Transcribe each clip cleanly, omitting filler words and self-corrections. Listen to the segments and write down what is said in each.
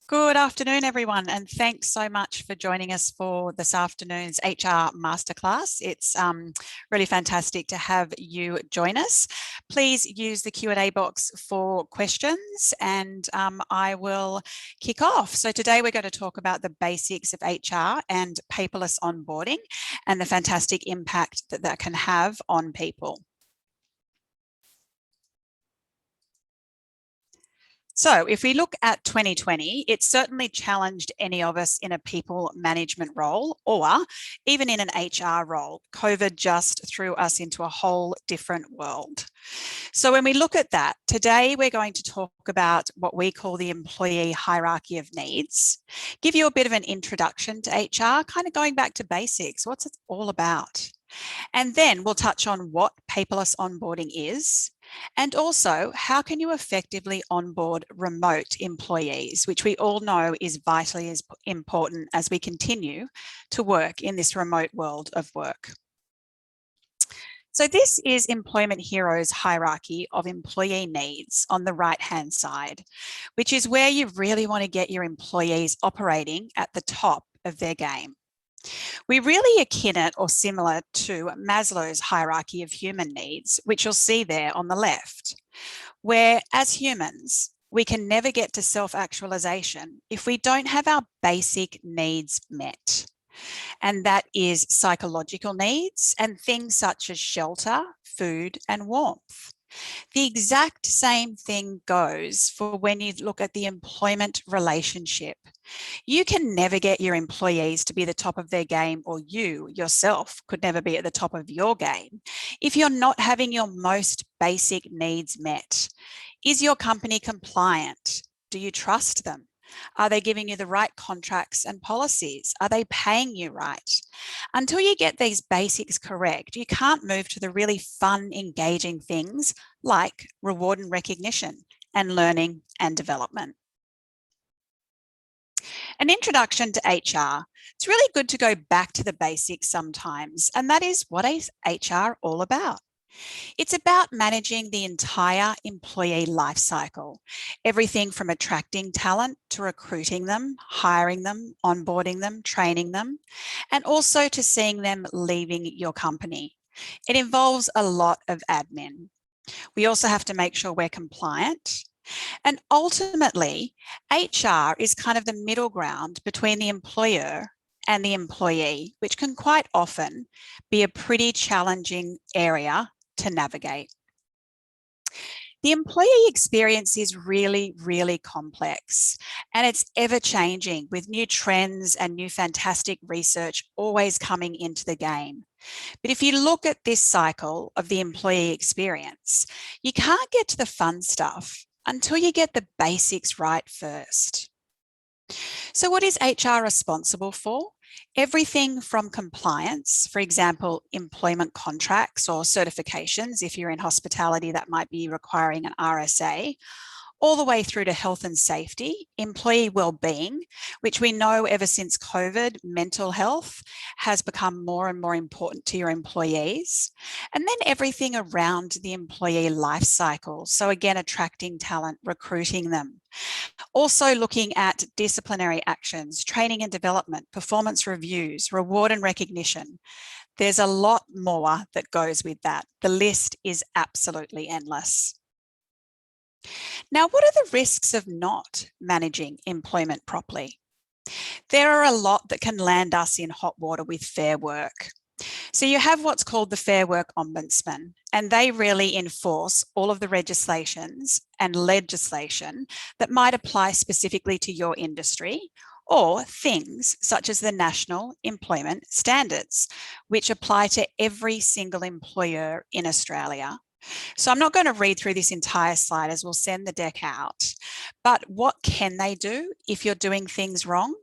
Good afternoon, everyone, and thanks so much for joining us for this afternoon's HR Masterclass. It's really fantastic to have you join us. Please use the Q&A box for questions and I will kick off. So today we're going to talk about the basics of HR and paperless onboarding and the fantastic impact that that can have on people. So if we look at 2020, it certainly challenged any of us in a people management role or even in an HR role. COVID just threw us into a whole different world. So when we look at that, today we're going to talk about what we call the employee hierarchy of needs, give you a bit of an introduction to HR, kind of going back to basics, what's it all about? And then we'll touch on what paperless onboarding is, and also how can you effectively onboard remote employees, which we all know is vitally as important as we continue to work in this remote world of work. So this is Employment Hero's hierarchy of employee needs on the right-hand side, which is where you really want to get your employees operating at the top of their game. We really akin it or similar to Maslow's hierarchy of human needs, which you'll see there on the left, where as humans, we can never get to self-actualization if we don't have our basic needs met. And that is psychological needs and things such as shelter, food, and warmth. The exact same thing goes for when you look at the employment relationship. You can never get your employees to be the top of their game, or you yourself could never be at the top of your game if you're not having your most basic needs met. Is your company compliant? Do you trust them? Are they giving you the right contracts and policies? Are they paying you right? Until you get these basics correct, you can't move to the really fun, engaging things like reward and recognition and learning and development. An introduction to HR. It's really good to go back to the basics sometimes, and that is, what is HR all about? It's about managing the entire employee life cycle, everything from attracting talent to recruiting them, hiring them, onboarding them, training them, and also to seeing them leaving your company. It involves a lot of admin. We also have to make sure we're compliant. And ultimately, HR is kind of the middle ground between the employer and the employee, which can quite often be a pretty challenging area to navigate. The employee experience is really, really complex, and it's ever changing with new trends and new fantastic research always coming into the game. But if you look at this cycle of the employee experience, you can't get to the fun stuff until you get the basics right first. So what is HR responsible for? Everything from compliance, for example, employment contracts or certifications. If you're in hospitality, that might be requiring an RSA, all the way through to health and safety, employee well-being, which we know ever since COVID, mental health has become more and more important to your employees. And then everything around the employee life cycle. So again, attracting talent, recruiting them. Also looking at disciplinary actions, training and development, performance reviews, reward and recognition. There's a lot more that goes with that. The list is absolutely endless. Now, what are the risks of not managing employment properly? There are a lot that can land us in hot water with Fair Work. So you have what's called the Fair Work Ombudsman, and they really enforce all of the legislations and legislation that might apply specifically to your industry, or things such as the National Employment Standards, which apply to every single employer in Australia. So I'm not going to read through this entire slide, as we'll send the deck out. But what can they do if you're doing things wrong?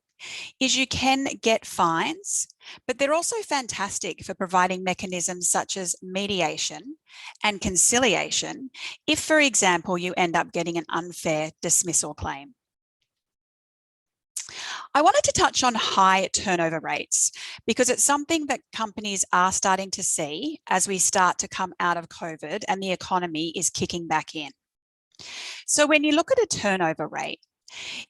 Is you can get fines, but they're also fantastic for providing mechanisms such as mediation and conciliation if, for example, you end up getting an unfair dismissal claim. I wanted to touch on high turnover rates because it's something that companies are starting to see as we start to come out of COVID and the economy is kicking back in. So when you look at a turnover rate,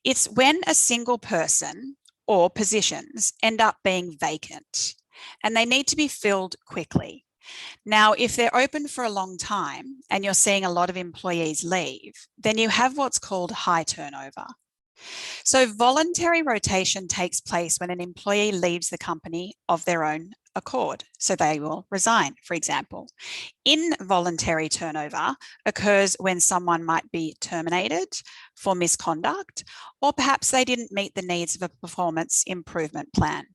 It's when a single person or positions end up being vacant and they need to be filled quickly. Now, if they're open for a long time and you're seeing a lot of employees leave, then you have what's called high turnover. So voluntary rotation takes place when an employee leaves the company of their own accord. So they will resign, for example. Involuntary turnover occurs when someone might be terminated for misconduct, or perhaps they didn't meet the needs of a performance improvement plan.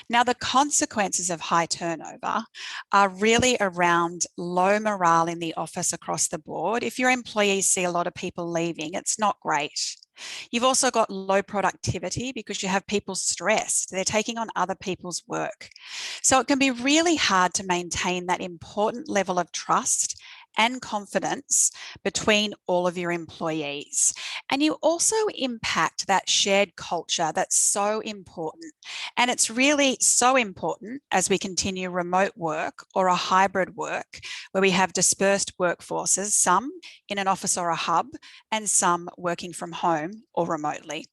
Now, the consequences of high turnover are really around low morale in the office across the board. If your employees see a lot of people leaving, it's not great. You've also got low productivity because you have people stressed. They're taking on other people's work. So it can be really hard to maintain that important level of trust and confidence between all of your employees. And you also impact that shared culture that's so important. And it's really so important as we continue remote work or a hybrid work where we have dispersed workforces, some in an office or a hub, and some working from home or remotely.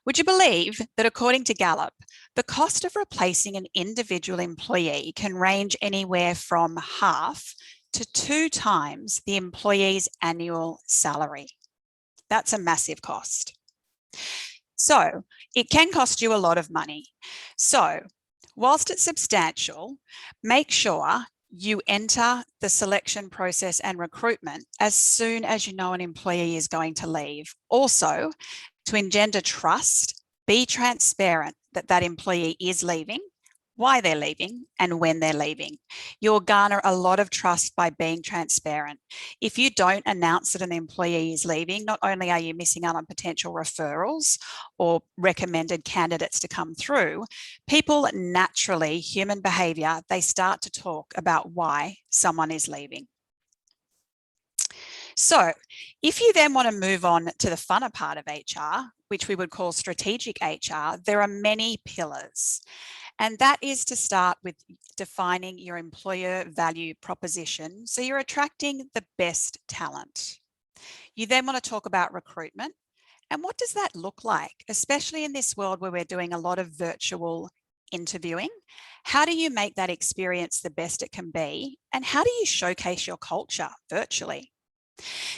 Would you believe that according to Gallup, the cost of replacing an individual employee can range anywhere from half to 2 times the employee's annual salary? That's a massive cost. So it can cost you a lot of money. So whilst it's substantial, make sure you enter the selection process and recruitment as soon as you know an employee is going to leave. Also, to engender trust, be transparent that that employee is leaving, why they're leaving, and when they're leaving. You'll garner a lot of trust by being transparent. If you don't announce that an employee is leaving, not only are you missing out on potential referrals or recommended candidates to come through, people naturally, human behavior, they start to talk about why someone is leaving. So if you then want to move on to the funner part of HR, which we would call strategic HR, there are many pillars. And that is to start with defining your employer value proposition. So you're attracting the best talent. You then want to talk about recruitment. And what does that look like, especially in this world where we're doing a lot of virtual interviewing? How do you make that experience the best it can be? And how do you showcase your culture virtually?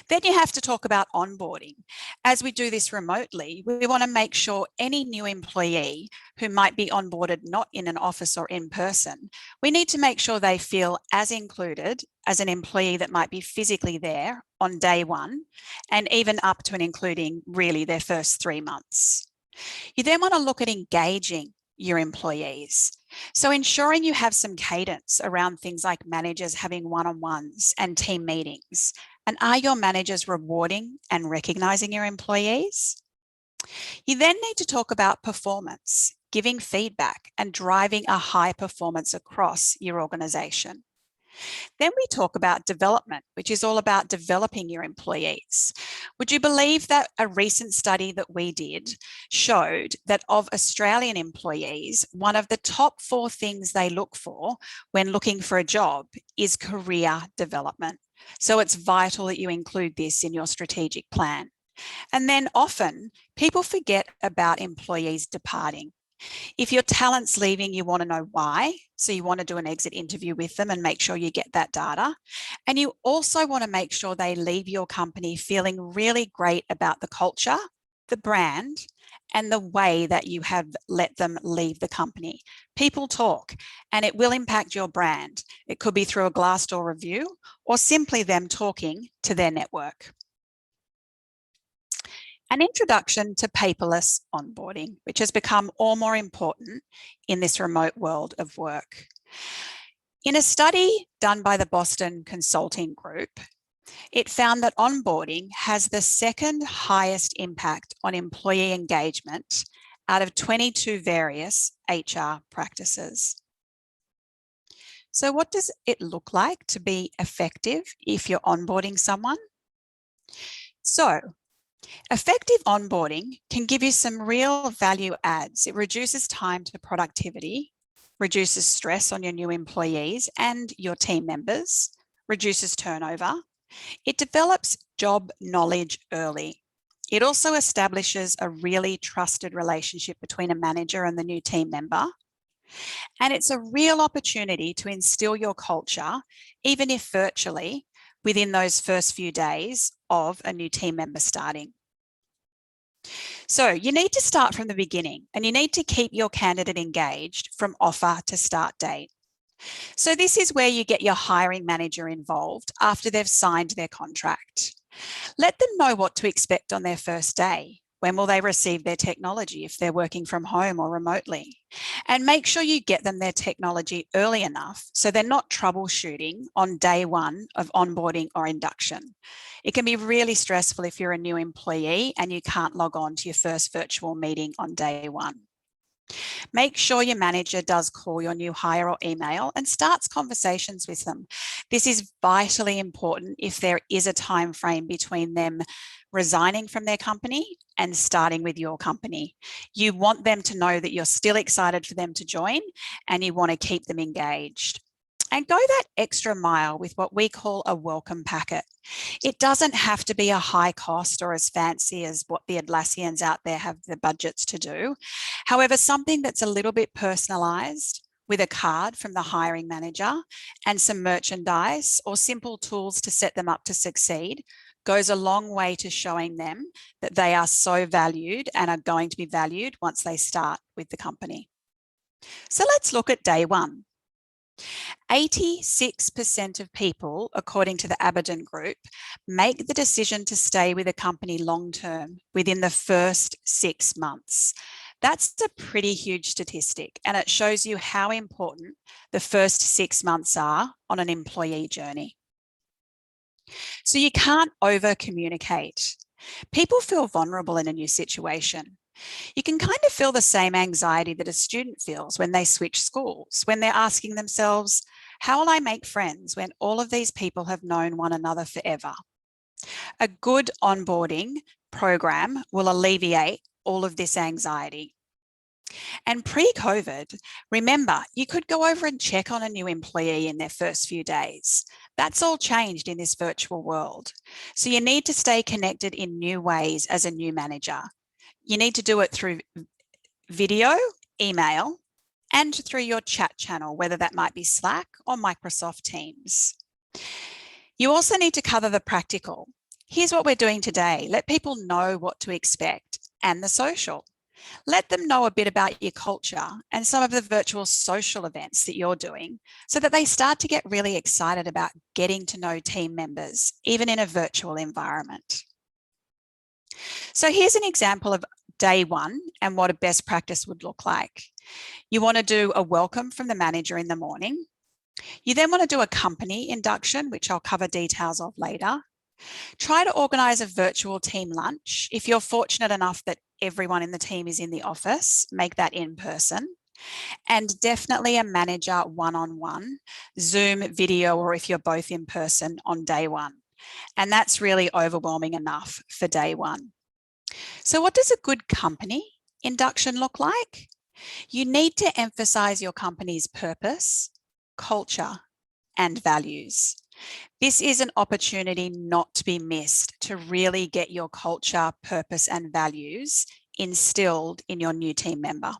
Then you have to talk about onboarding. As we do this remotely, we want to make sure any new employee who might be onboarded not in an office or in person, we need to make sure they feel as included as an employee that might be physically there on day one, and even up to and including really their first 3 months. You then want to look at engaging your employees. So ensuring you have some cadence around things like managers having one-on-ones and team meetings. And are your managers rewarding and recognizing your employees? You then need to talk about performance, giving feedback and driving a high performance across your organization. Then we talk about development, which is all about developing your employees. Would you believe that a recent study that we did showed that of Australian employees, one of the top 4 things they look for when looking for a job is career development. So it's vital that you include this in your strategic plan. And then often people forget about employees departing. If your talent's leaving, you want to know why. So you want to do an exit interview with them and make sure you get that data. And you also want to make sure they leave your company feeling really great about the culture, the brand, and the way that you have let them leave the company. People talk, and it will impact your brand. It could be through a Glassdoor review or simply them talking to their network. An introduction to paperless onboarding, which has become all more important in this remote world of work. In a study done by the Boston Consulting Group, it found that onboarding has the second highest impact on employee engagement out of 22 various HR practices. So what does it look like to be effective if you're onboarding someone? So effective onboarding can give you some real value adds. It reduces time to productivity, reduces stress on your new employees and your team members, reduces turnover. It develops job knowledge early. It also establishes a really trusted relationship between a manager and the new team member. And it's a real opportunity to instill your culture, even if virtually, within those first few days of a new team member starting. So you need to start from the beginning, and you need to keep your candidate engaged from offer to start date. So this is where you get your hiring manager involved after they've signed their contract. Let them know what to expect on their first day. When will they receive their technology if they're working from home or remotely? And make sure you get them their technology early enough so they're not troubleshooting on day one of onboarding or induction. It can be really stressful if you're a new employee and you can't log on to your first virtual meeting on day one. Make sure your manager does call your new hire or email and starts conversations with them. This is vitally important if there is a time frame between them resigning from their company and starting with your company. You want them to know that you're still excited for them to join and you want to keep them engaged. And go that extra mile with what we call a welcome packet. It doesn't have to be a high cost or as fancy as what the Atlassians out there have the budgets to do. However, something that's a little bit personalized with a card from the hiring manager and some merchandise or simple tools to set them up to succeed goes a long way to showing them that they are so valued and are going to be valued once they start with the company. So let's look at day one. 86% of people, according to the Aberdeen Group, make the decision to stay with a company long-term within the first 6 months. That's a pretty huge statistic, and it shows you how important the first 6 months are on an employee journey. So you can't over-communicate. People feel vulnerable in a new situation. You can kind of feel the same anxiety that a student feels when they switch schools, when they're asking themselves, how will I make friends when all of these people have known one another forever? A good onboarding program will alleviate all of this anxiety. And pre-COVID, remember, you could go over and check on a new employee in their first few days. That's all changed in this virtual world. So you need to stay connected in new ways as a new manager. You need to do it through video, email, and through your chat channel, whether that might be Slack or Microsoft Teams. You also need to cover the practical. Here's what we're doing today. Let people know what to expect and the social. Let them know a bit about your culture and some of the virtual social events that you're doing so that they start to get really excited about getting to know team members, even in a virtual environment. So here's an example of day one and what a best practice would look like. You want to do a welcome from the manager in the morning. You then want to do a company induction, which I'll cover details of later. Try to organise a virtual team lunch. If you're fortunate enough that everyone in the team is in the office, make that in person. And definitely a manager one-on-one, Zoom video, or if you're both in person on day one. And that's really overwhelming enough for day one. So what does a good company induction look like? You need to emphasize your company's purpose, culture, and values. This is an opportunity not to be missed to really get your culture, purpose, and values instilled in your new team member.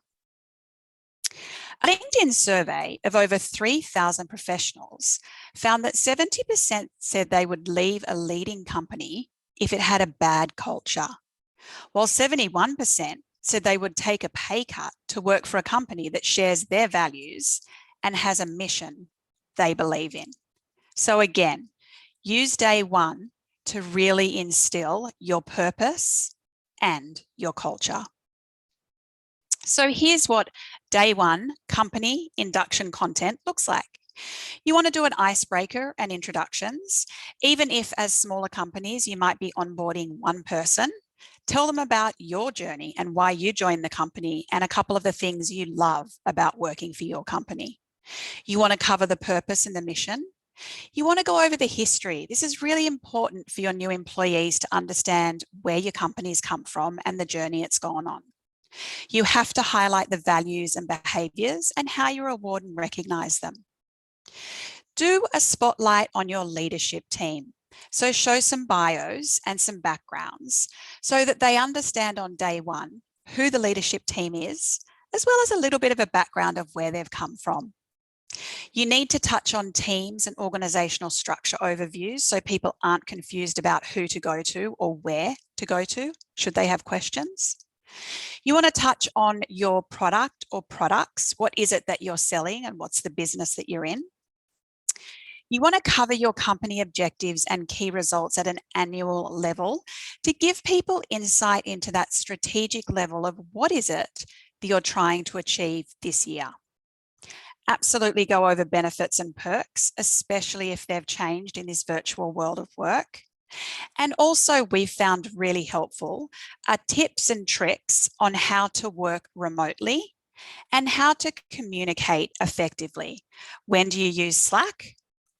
A LinkedIn survey of over 3,000 professionals found that 70% said they would leave a leading company if it had a bad culture, while 71% said they would take a pay cut to work for a company that shares their values and has a mission they believe in. So again, use day one to really instill your purpose and your culture. So here's what day one company induction content looks like. You want to do an icebreaker and introductions. Even if as smaller companies, you might be onboarding one person, tell them about your journey and why you joined the company and a couple of the things you love about working for your company. You want to cover the purpose and the mission. You want to go over the history. This is really important for your new employees to understand where your company's come from and the journey it's gone on. You have to highlight the values and behaviours and how you reward and recognise them. Do a spotlight on your leadership team. So show some bios and some backgrounds so that they understand on day one who the leadership team is, as well as a little bit of a background of where they've come from. You need to touch on teams and organisational structure overviews so people aren't confused about who to go to or where to go to, should they have questions. You want to touch on your product or products. What is it that you're selling and what's the business that you're in? You want to cover your company objectives and key results at an annual level to give people insight into that strategic level of what is it that you're trying to achieve this year. Absolutely go over benefits and perks, especially if they've changed in this virtual world of work. And also we've found really helpful are tips and tricks on how to work remotely and how to communicate effectively. When do you use Slack?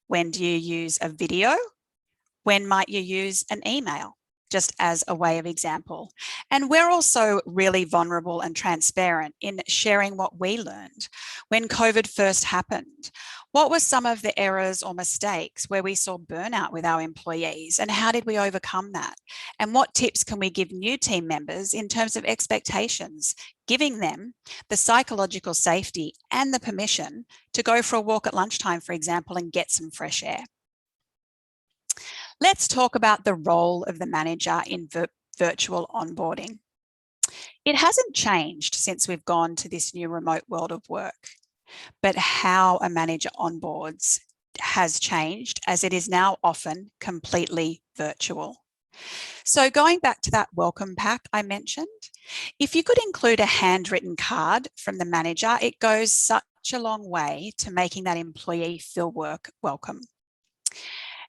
When do you use a video? When might you use an email? Just as a way of example. And we're also really vulnerable and transparent in sharing what we learned when COVID first happened. What were some of the errors or mistakes where we saw burnout with our employees, and how did we overcome that? And what tips can we give new team members in terms of expectations, giving them the psychological safety and the permission to go for a walk at lunchtime, for example, and get some fresh air. Let's talk about the role of the manager in virtual onboarding. It hasn't changed since we've gone to this new remote world of work, but how a manager onboards has changed, as it is now often completely virtual. So going back to that welcome pack I mentioned, if you could include a handwritten card from the manager, it goes such a long way to making that employee feel welcome.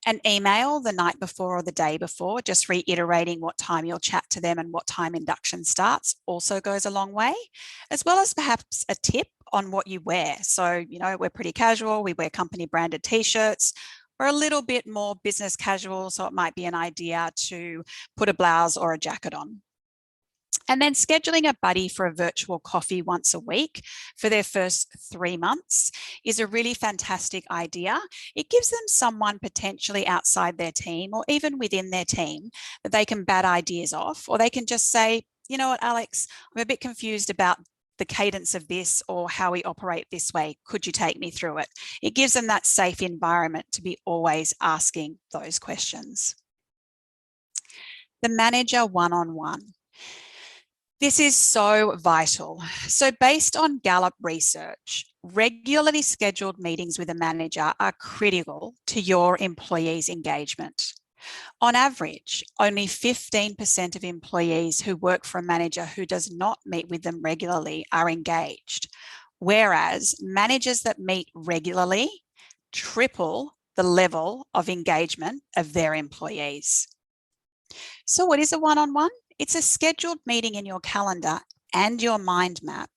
An email the night before or the day before, just reiterating what time you'll chat to them and what time induction starts, also goes a long way, as well as perhaps a tip on what you wear. So, we're pretty casual, we wear company branded t-shirts. We're a little bit more business casual, so it might be an idea to put a blouse or a jacket on. And then scheduling a buddy for a virtual coffee once a week for their first 3 months is a really fantastic idea. It gives them someone potentially outside their team or even within their team that they can bat ideas off, or they can just say, you know what, Alex, I'm a bit confused about the cadence of this or how we operate this way. Could you take me through it? It gives them that safe environment to be always asking those questions. The manager one-on-one. This is so vital. So based on Gallup research, regularly scheduled meetings with a manager are critical to your employees' engagement. On average, only 15% of employees who work for a manager who does not meet with them regularly are engaged, whereas managers that meet regularly triple the level of engagement of their employees. So what is a one-on-one? It's a scheduled meeting in your calendar and your mind map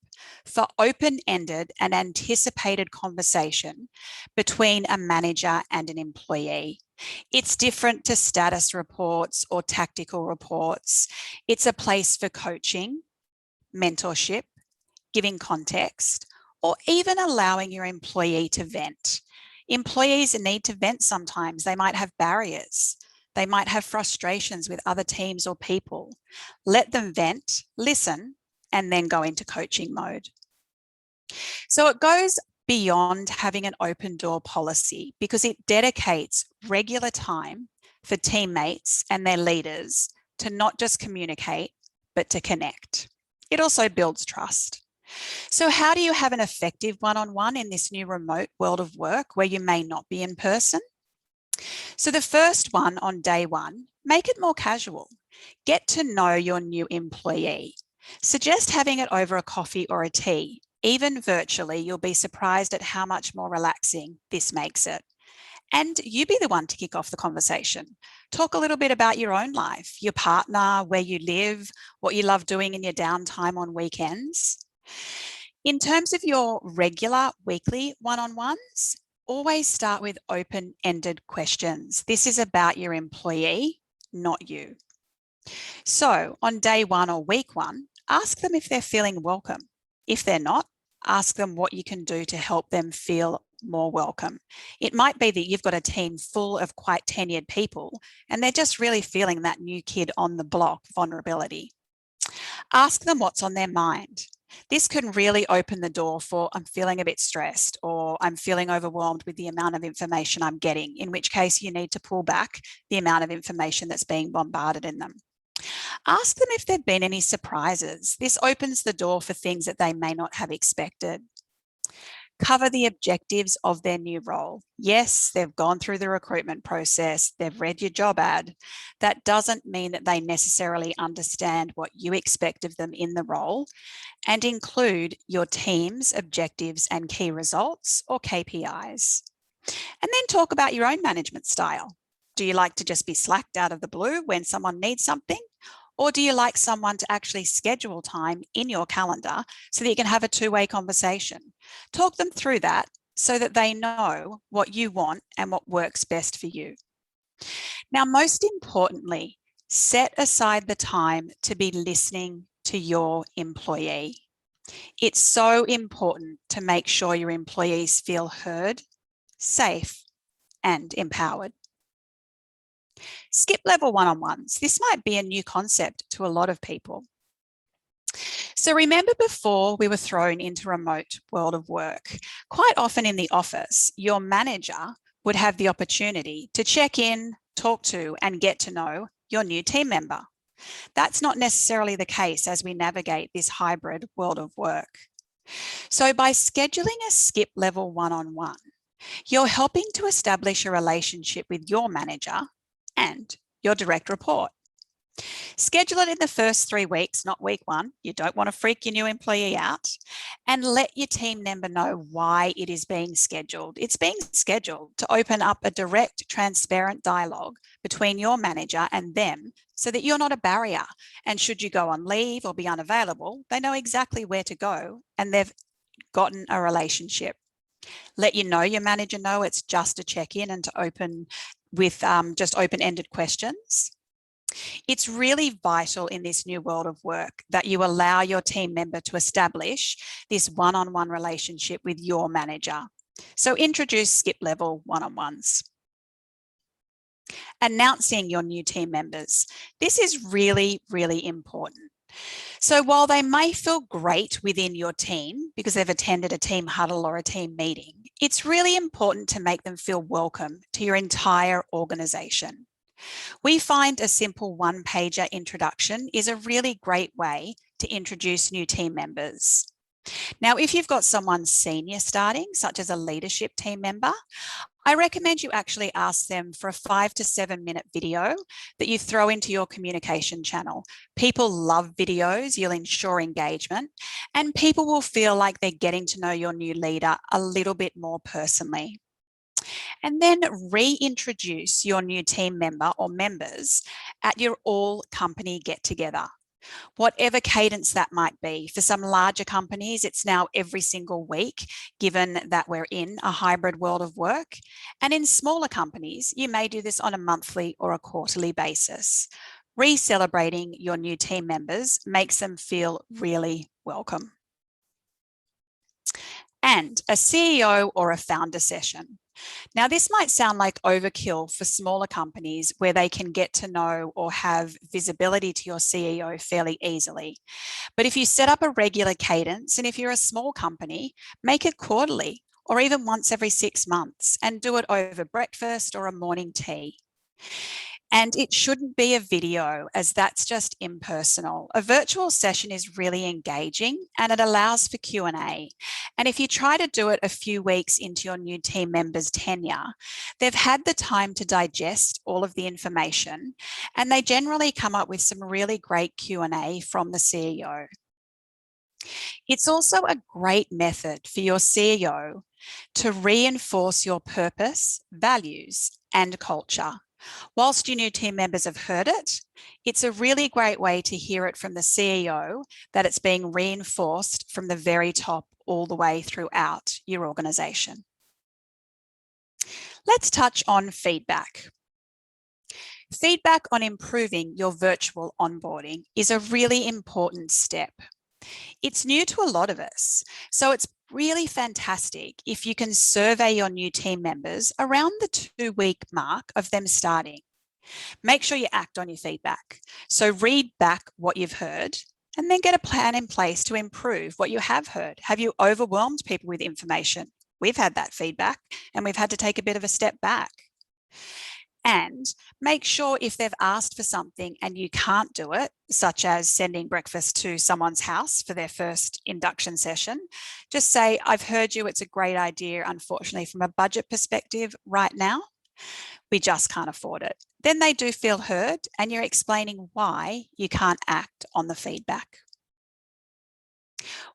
for open-ended and anticipated conversation between a manager and an employee. It's different to status reports or tactical reports. It's a place for coaching, mentorship, giving context, or even allowing your employee to vent. Employees need to vent sometimes. They might have barriers. They might have frustrations with other teams or people. Let them vent, listen, and then go into coaching mode. So it goes beyond having an open door policy because it dedicates regular time for teammates and their leaders to not just communicate, but to connect. It also builds trust. So how do you have an effective one-on-one in this new remote world of work where you may not be in person? So the first one on day one, make it more casual. Get to know your new employee. Suggest having it over a coffee or a tea. Even virtually, you'll be surprised at how much more relaxing this makes it. And you be the one to kick off the conversation. Talk a little bit about your own life, your partner, where you live, what you love doing in your downtime on weekends. In terms of your regular weekly one-on-ones, always start with open-ended questions. This is about your employee, not you. So on day one or week one, ask them if they're feeling welcome. If they're not, ask them what you can do to help them feel more welcome. It might be that you've got a team full of quite tenured people and they're just really feeling that new kid on the block vulnerability. Ask them what's on their mind. This can really open the door for I'm feeling a bit stressed or I'm feeling overwhelmed with the amount of information I'm getting, in which case you need to pull back the amount of information that's being bombarded in them. Ask them if there have been any surprises. This opens the door for things that they may not have expected. Cover the objectives of their new role. Yes, they've gone through the recruitment process, they've read your job ad. That doesn't mean that they necessarily understand what you expect of them in the role, and include your team's objectives and key results or KPIs. And then talk about your own management style. Do you like to just be slacked out of the blue when someone needs something? Or do you like someone to actually schedule time in your calendar so that you can have a two-way conversation? Talk them through that so that they know what you want and what works best for you. Now, most importantly, set aside the time to be listening to your employee. It's so important to make sure your employees feel heard, safe, and empowered. Skip level one-on-ones. This might be a new concept to a lot of people. So remember, before we were thrown into remote world of work, quite often in the office, your manager would have the opportunity to check in, talk to, and get to know your new team member. That's not necessarily the case as we navigate this hybrid world of work. So by scheduling a skip level one-on-one, you're helping to establish a relationship with your manager and your direct report. Schedule it in the first 3 weeks, not week 1. You don't want to freak your new employee out. And let your team member know why it is being scheduled. It's being scheduled to open up a direct, transparent dialogue between your manager and them so that you're not a barrier. And should you go on leave or be unavailable, they know exactly where to go and they've gotten a relationship. Let your manager know it's just a check-in and to open with just open-ended questions. It's really vital in this new world of work that you allow your team member to establish this one-on-one relationship with your manager. So introduce skip level one-on-ones. Announcing your new team members. This is really, really important. So while they may feel great within your team because they've attended a team huddle or a team meeting, it's really important to make them feel welcome to your entire organisation. We find a simple one-pager introduction is a really great way to introduce new team members. Now, if you've got someone senior starting, such as a leadership team member, I recommend you actually ask them for a 5 to 7 minute video that you throw into your communication channel. People love videos, you'll ensure engagement, and people will feel like they're getting to know your new leader a little bit more personally. And then reintroduce your new team member or members at your all company get together. Whatever cadence that might be. For some larger companies, it's now every single week, given that we're in a hybrid world of work. And in smaller companies, you may do this on a monthly or a quarterly basis. Re-celebrating your new team members makes them feel really welcome. And a CEO or a founder session. Now, this might sound like overkill for smaller companies where they can get to know or have visibility to your CEO fairly easily. But if you set up a regular cadence, and if you're a small company, make it quarterly or even once every 6 months and do it over breakfast or a morning tea. And it shouldn't be a video, as that's just impersonal. A virtual session is really engaging and it allows for Q&A. And if you try to do it a few weeks into your new team member's tenure, they've had the time to digest all of the information and they generally come up with some really great Q&A from the CEO. It's also a great method for your CEO to reinforce your purpose, values, and culture. Whilst your new team members have heard it, it's a really great way to hear it from the CEO that it's being reinforced from the very top all the way throughout your organisation. Let's touch on feedback. Feedback on improving your virtual onboarding is a really important step. It's new to a lot of us, so it's really fantastic if you can survey your new team members around the 2-week mark of them starting. Make sure you act on your feedback. So read back what you've heard and then get a plan in place to improve what you have heard. Have you overwhelmed people with information? We've had that feedback and we've had to take a bit of a step back. And make sure if they've asked for something and you can't do it, such as sending breakfast to someone's house for their first induction session, just say, I've heard you, it's a great idea. Unfortunately, from a budget perspective right now, we just can't afford it. Then they do feel heard and you're explaining why you can't act on the feedback.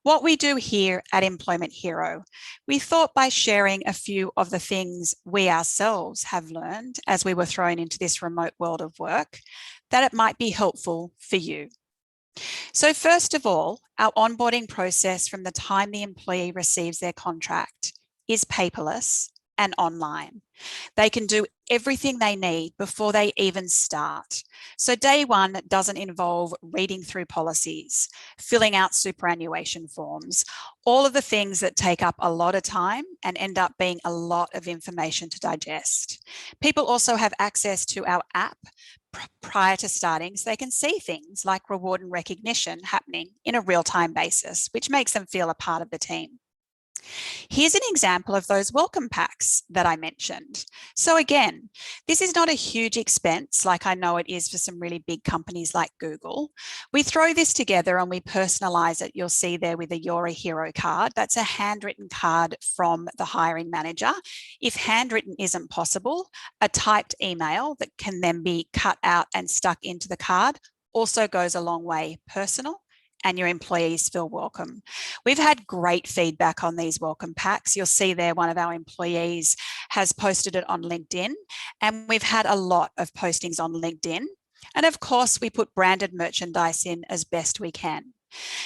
What we do here at Employment Hero, we thought by sharing a few of the things we ourselves have learned as we were thrown into this remote world of work, that it might be helpful for you. So first of all, our onboarding process from the time the employee receives their contract is paperless and online. They can do everything they need before they even start. So day one doesn't involve reading through policies, filling out superannuation forms, all of the things that take up a lot of time and end up being a lot of information to digest. People also have access to our app prior to starting, so they can see things like reward and recognition happening in a real-time basis, which makes them feel a part of the team. Here's an example of those welcome packs that I mentioned. So again, this is not a huge expense like I know it is for some really big companies like Google. We throw this together and we personalize it. You'll see there with a You're a Hero card. That's a handwritten card from the hiring manager. If handwritten isn't possible, a typed email that can then be cut out and stuck into the card also goes a long way. Personal, and your employees feel welcome. We've had great feedback on these welcome packs. You'll see there one of our employees has posted it on LinkedIn, and we've had a lot of postings on LinkedIn. And of course, we put branded merchandise in as best we can.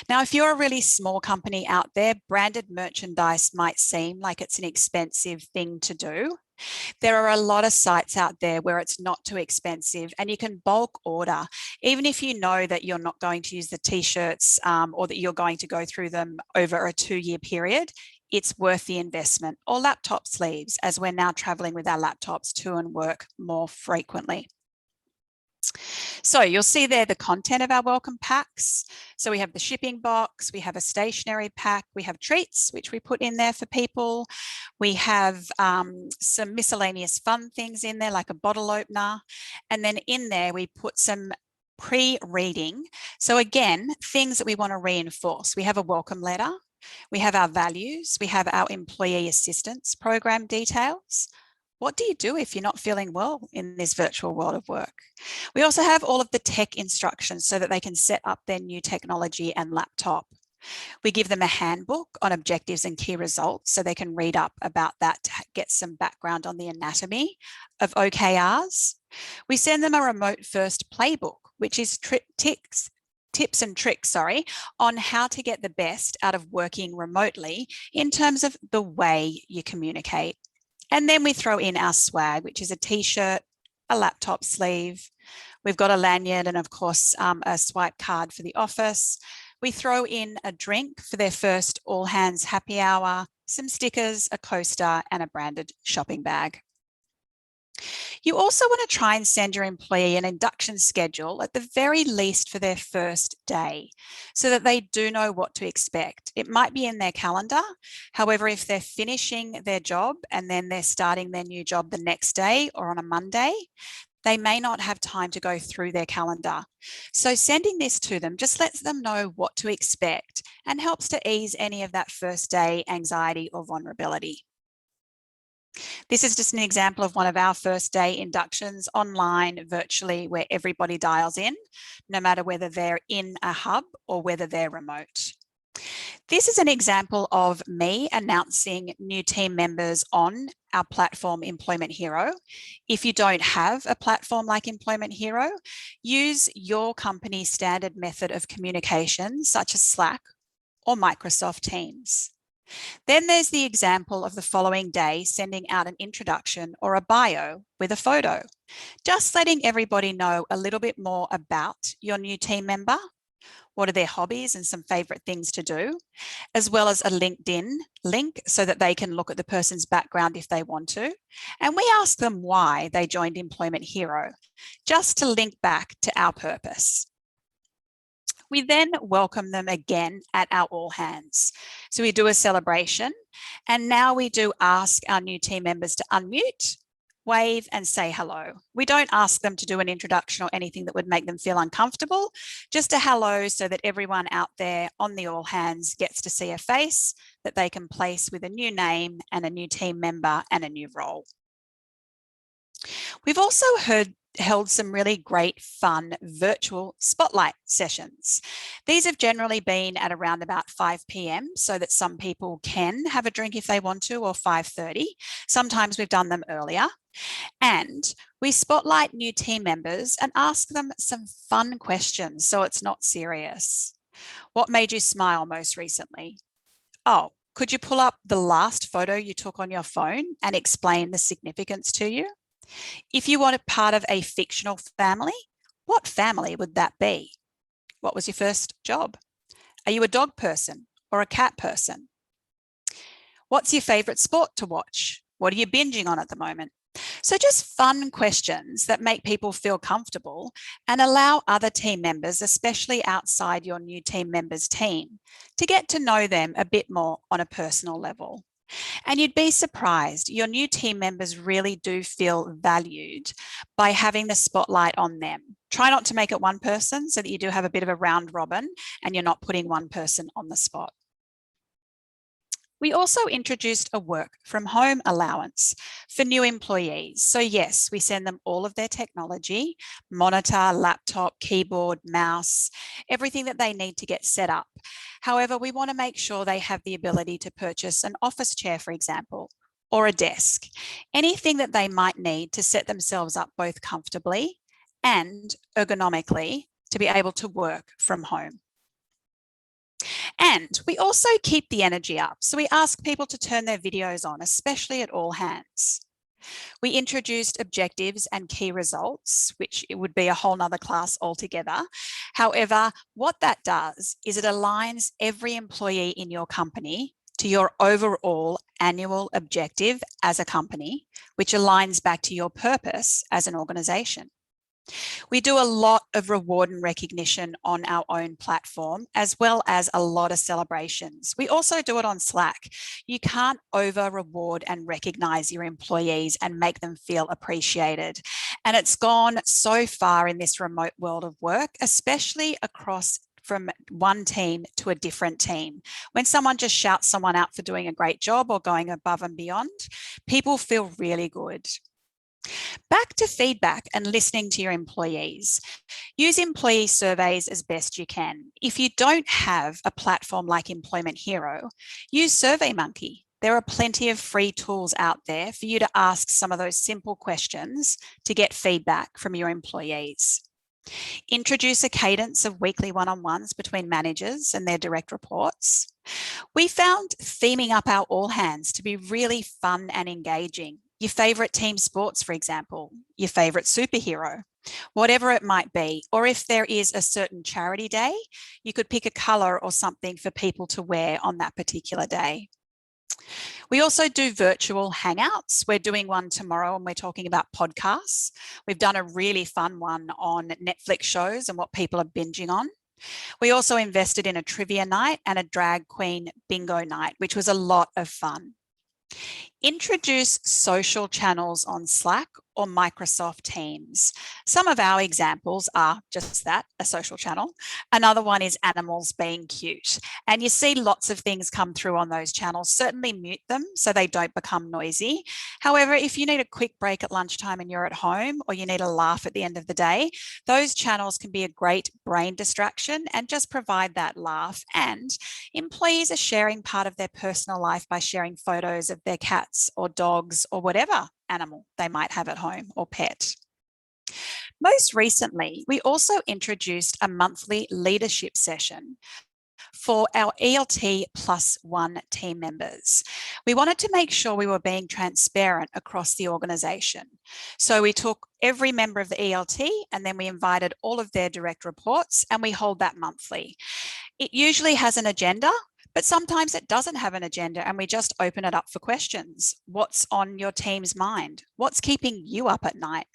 Now, if you're a really small company out there, branded merchandise might seem like it's an expensive thing to do. There are a lot of sites out there where it's not too expensive and you can bulk order. Even if you know that you're not going to use the t-shirts or that you're going to go through them over a 2-year period, it's worth the investment. Or laptop sleeves, as we're now traveling with our laptops to and work more frequently. So you'll see there the content of our welcome packs. So we have the shipping box, we have a stationery pack, we have treats, which we put in there for people. We have some miscellaneous fun things in there, like a bottle opener. And then in there, we put some pre-reading. So again, things that we want to reinforce. We have a welcome letter. We have our values. We have our employee assistance program details. What do you do if you're not feeling well in this virtual world of work? We also have all of the tech instructions so that they can set up their new technology and laptop. We give them a handbook on objectives and key results so they can read up about that to get some background on the anatomy of OKRs. We send them a remote first playbook, which is tips and tricks, on how to get the best out of working remotely in terms of the way you communicate. And then we throw in our swag, which is a t-shirt, a laptop sleeve. We've got a lanyard and of course a swipe card for the office. We throw in a drink for their first all hands happy hour, some stickers, a coaster and a branded shopping bag. You also want to try and send your employee an induction schedule at the very least for their first day so that they do know what to expect. It might be in their calendar. However, if they're finishing their job and then they're starting their new job the next day or on a Monday, they may not have time to go through their calendar. So sending this to them just lets them know what to expect and helps to ease any of that first day anxiety or vulnerability. This is just an example of one of our first day inductions online, virtually, where everybody dials in, no matter whether they're in a hub or whether they're remote. This is an example of me announcing new team members on our platform Employment Hero. If you don't have a platform like Employment Hero, use your company's standard method of communication, such as Slack or Microsoft Teams. Then there's the example of the following day sending out an introduction or a bio with a photo, just letting everybody know a little bit more about your new team member What are their hobbies and some favorite things to do, as well as a LinkedIn link so that they can look at the person's background if they want to. And we ask them why they joined Employment Hero, just to link back to our purpose. We then welcome them again at our all hands. So we do a celebration, and now we do ask our new team members to unmute, wave and say hello. We don't ask them to do an introduction or anything that would make them feel uncomfortable, just a hello so that everyone out there on the all hands gets to see a face that they can place with a new name and a new team member and a new role. We've also held some really great fun virtual spotlight sessions. These have generally been at around about 5 p.m. so that some people can have a drink if they want to, or 5:30. Sometimes we've done them earlier. And we spotlight new team members and ask them some fun questions so it's not serious. What made you smile most recently? Oh, could you pull up the last photo you took on your phone and explain the significance to you? If you wanted part of a fictional family, what family would that be? What was your first job? Are you a dog person or a cat person? What's your favourite sport to watch? What are you binging on at the moment? So just fun questions that make people feel comfortable and allow other team members, especially outside your new team members' team, to get to know them a bit more on a personal level. And you'd be surprised, your new team members really do feel valued by having the spotlight on them. Try not to make it one person so that you do have a bit of a round robin and you're not putting one person on the spot. We also introduced a work from home allowance for new employees. So yes, we send them all of their technology, monitor, laptop, keyboard, mouse, everything that they need to get set up. However, we want to make sure they have the ability to purchase an office chair, for example, or a desk, anything that they might need to set themselves up both comfortably and ergonomically to be able to work from home. And we also keep the energy up. So we ask people to turn their videos on, especially at all hands. We introduced objectives and key results, which it would be a whole nother class altogether. However, what that does is it aligns every employee in your company to your overall annual objective as a company, which aligns back to your purpose as an organisation. We do a lot of reward and recognition on our own platform, as well as a lot of celebrations. We also do it on Slack. You can't over reward and recognize your employees and make them feel appreciated. And it's gone so far in this remote world of work, especially across from one team to a different team. When someone just shouts someone out for doing a great job or going above and beyond, people feel really good. Back to feedback and listening to your employees. Use employee surveys as best you can. If you don't have a platform like Employment Hero, use SurveyMonkey. There are plenty of free tools out there for you to ask some of those simple questions to get feedback from your employees. Introduce a cadence of weekly one-on-ones between managers and their direct reports. We found theming up our all hands to be really fun and engaging. Your favourite team sports, for example, your favourite superhero, whatever it might be. Or if there is a certain charity day, you could pick a colour or something for people to wear on that particular day. We also do virtual hangouts. We're doing one tomorrow and we're talking about podcasts. We've done a really fun one on Netflix shows and what people are binging on. We also invested in a trivia night and a drag queen bingo night, which was a lot of fun. Introduce social channels on Slack or Microsoft Teams. Some of our examples are just that, a social channel. Another one is animals being cute. And you see lots of things come through on those channels. Certainly mute them so they don't become noisy. However, if you need a quick break at lunchtime and you're at home, or you need a laugh at the end of the day, those channels can be a great brain distraction and just provide that laugh. And employees are sharing part of their personal life by sharing photos of their cats or dogs or whatever animal they might have at home or pet. Most recently, we also introduced a monthly leadership session for our ELT +1 team members. We wanted to make sure we were being transparent across the organisation. So we took every member of the ELT and then we invited all of their direct reports, and we hold that monthly. It usually has an agenda, but sometimes it doesn't have an agenda, and we just open it up for questions. What's on your team's mind? What's keeping you up at night?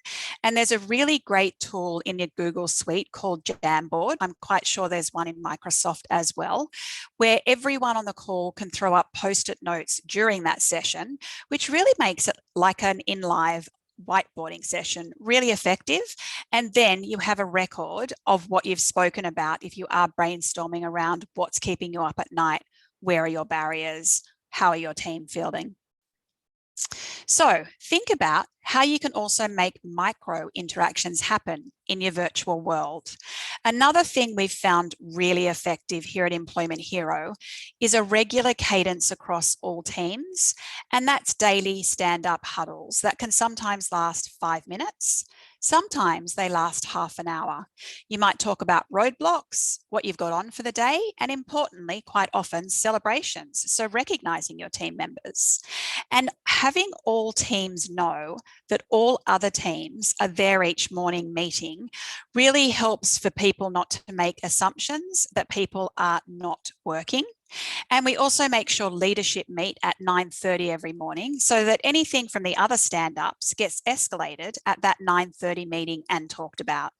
And there's a really great tool in your Google suite called Jamboard. I'm quite sure there's one in Microsoft as well, where everyone on the call can throw up post-it notes during that session, which really makes it like an in-live whiteboarding session, really effective. And then you have a record of what you've spoken about if you are brainstorming around what's keeping you up at night, where are your barriers, how are your team feeling. So think about how you can also make micro interactions happen in your virtual world. Another thing we've found really effective here at Employment Hero is a regular cadence across all teams, and that's daily stand-up huddles that can sometimes last 5 minutes. Sometimes they last half an hour. You might talk about roadblocks, what you've got on for the day, and importantly, quite often, celebrations. So recognizing your team members. And having all teams know that all other teams are there each morning meeting really helps for people not to make assumptions that people are not working. And we also make sure leadership meet at 9:30 every morning so that anything from the other stand-ups gets escalated at that 9:30 meeting and talked about.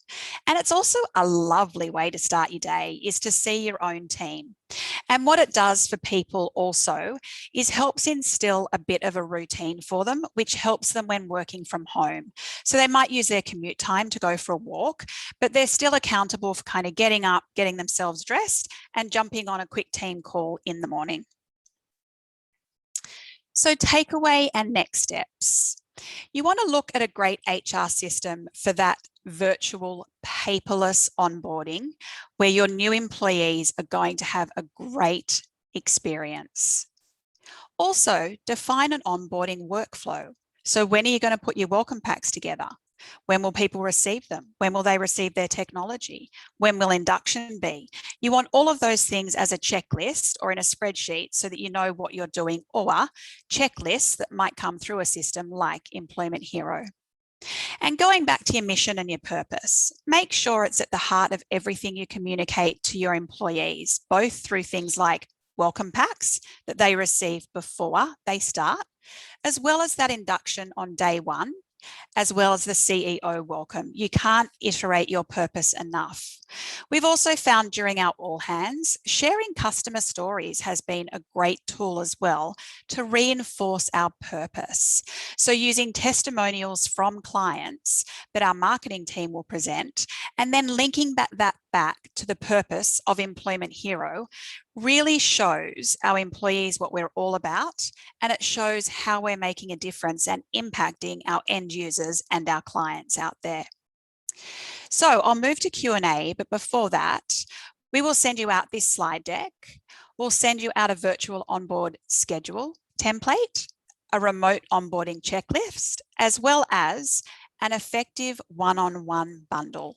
And it's also a lovely way to start your day is to see your own team. And what it does for people also is helps instill a bit of a routine for them, which helps them when working from home. So they might use their commute time to go for a walk, but they're still accountable for kind of getting up, getting themselves dressed, and jumping on a quick team call in the morning. So takeaway and next steps. You want to look at a great HR system for that virtual paperless onboarding where your new employees are going to have a great experience. Also, define an onboarding workflow. So when are you going to put your welcome packs together? When will people receive them? When will they receive their technology? When will induction be? You want all of those things as a checklist or in a spreadsheet so that you know what you're doing, or checklists that might come through a system like Employment Hero. And going back to your mission and your purpose, make sure it's at the heart of everything you communicate to your employees, both through things like welcome packs that they receive before they start, as well as that induction on day one, as well as the CEO welcome. You can't iterate your purpose enough. We've also found during our all hands, sharing customer stories has been a great tool as well to reinforce our purpose. So using testimonials from clients that our marketing team will present, and then linking that back to the purpose of Employment Hero really shows our employees what we're all about, and it shows how we're making a difference and impacting our end users and our clients out there. So I'll move to Q&A, but before that, we will send you out this slide deck. We'll send you out a virtual onboard schedule template, a remote onboarding checklist, as well as an effective one-on-one bundle.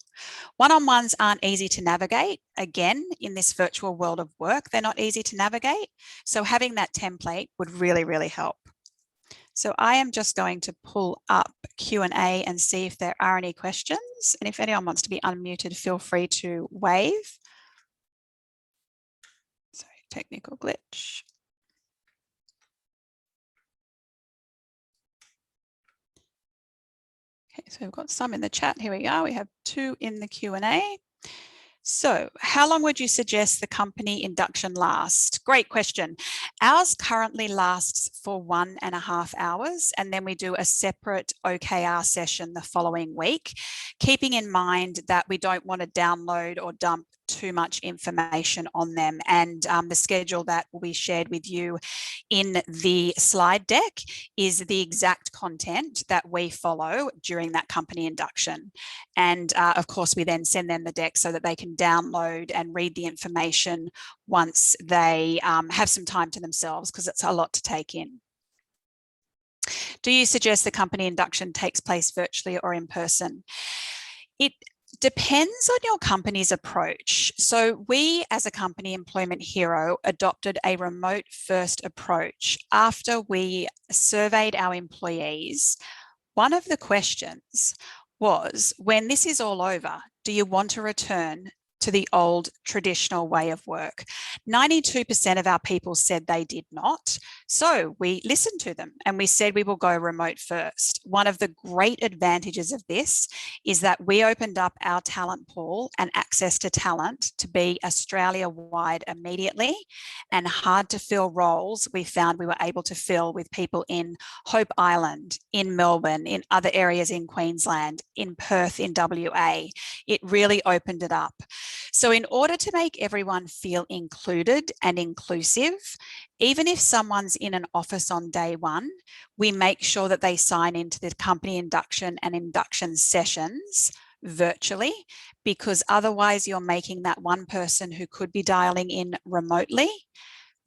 One-on-ones aren't easy to navigate. Again, in this virtual world of work, they're not easy to navigate. So having that template would really, really help. So I am just going to pull up Q&A and see if there are any questions. And if anyone wants to be unmuted, feel free to wave. Sorry, technical glitch. Okay, so we've got some in the chat. Here we are. We have 2 in the Q&A. So how long would you suggest the company induction lasts? Great question. Ours currently lasts for 1.5 hours, and then we do a separate OKR session the following week, keeping in mind that we don't want to download or dump too much information on them. And the schedule that will be shared with you in the slide deck is the exact content that we follow during that company induction. And of course, we then send them the deck so that they can download and read the information once they have some time to themselves, because it's a lot to take in. Do you suggest the company induction takes place virtually or in person? It Depends on your company's approach. So we, as a company, Employment Hero, adopted a remote first approach after we surveyed our employees. One of the questions was, when this is all over, do you want to return to the old traditional way of work? 92% of our people said they did not. So we listened to them and we said we will go remote first. One of the great advantages of this is that we opened up our talent pool and access to talent to be Australia-wide immediately, and hard to fill roles we found we were able to fill with people in Hope Island, in Melbourne, in other areas in Queensland, in Perth, in WA. It really opened it up. So in order to make everyone feel included and inclusive, even if someone's in an office on day one, we make sure that they sign into the company induction and induction sessions virtually, because otherwise you're making that one person who could be dialing in remotely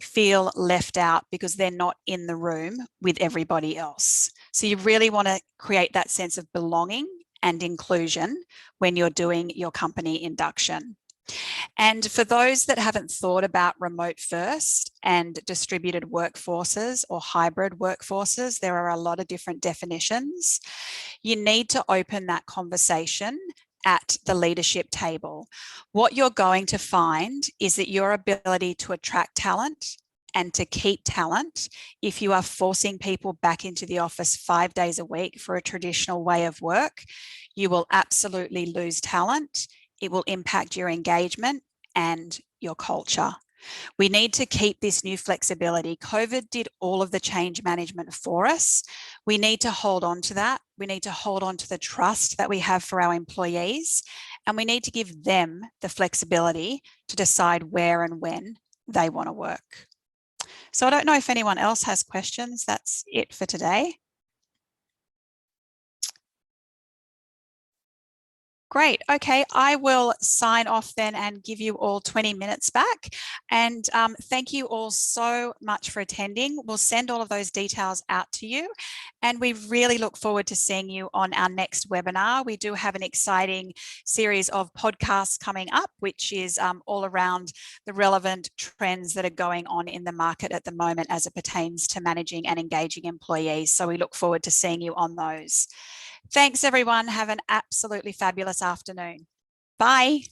feel left out because they're not in the room with everybody else. So you really want to create that sense of belonging and inclusion when you're doing your company induction. And for those that haven't thought about remote first and distributed workforces or hybrid workforces, there are a lot of different definitions. You need to open that conversation at the leadership table. What you're going to find is that your ability to attract talent and to keep talent, if you are forcing people back into the office 5 days a week for a traditional way of work, you will absolutely lose talent. It will impact your engagement and your culture. We need to keep this new flexibility. COVID did all of the change management for us. We need to hold on to that. We need to hold on to the trust that we have for our employees, and we need to give them the flexibility to decide where and when they want to work. So I don't know if anyone else has questions. That's it for today. Great. Okay, I will sign off then and give you all 20 minutes back. And thank you all so much for attending. We'll send all of those details out to you. And we really look forward to seeing you on our next webinar. We do have an exciting series of podcasts coming up, which is all around the relevant trends that are going on in the market at the moment as it pertains to managing and engaging employees. So we look forward to seeing you on those. Thanks, everyone. Have an absolutely fabulous afternoon. Bye.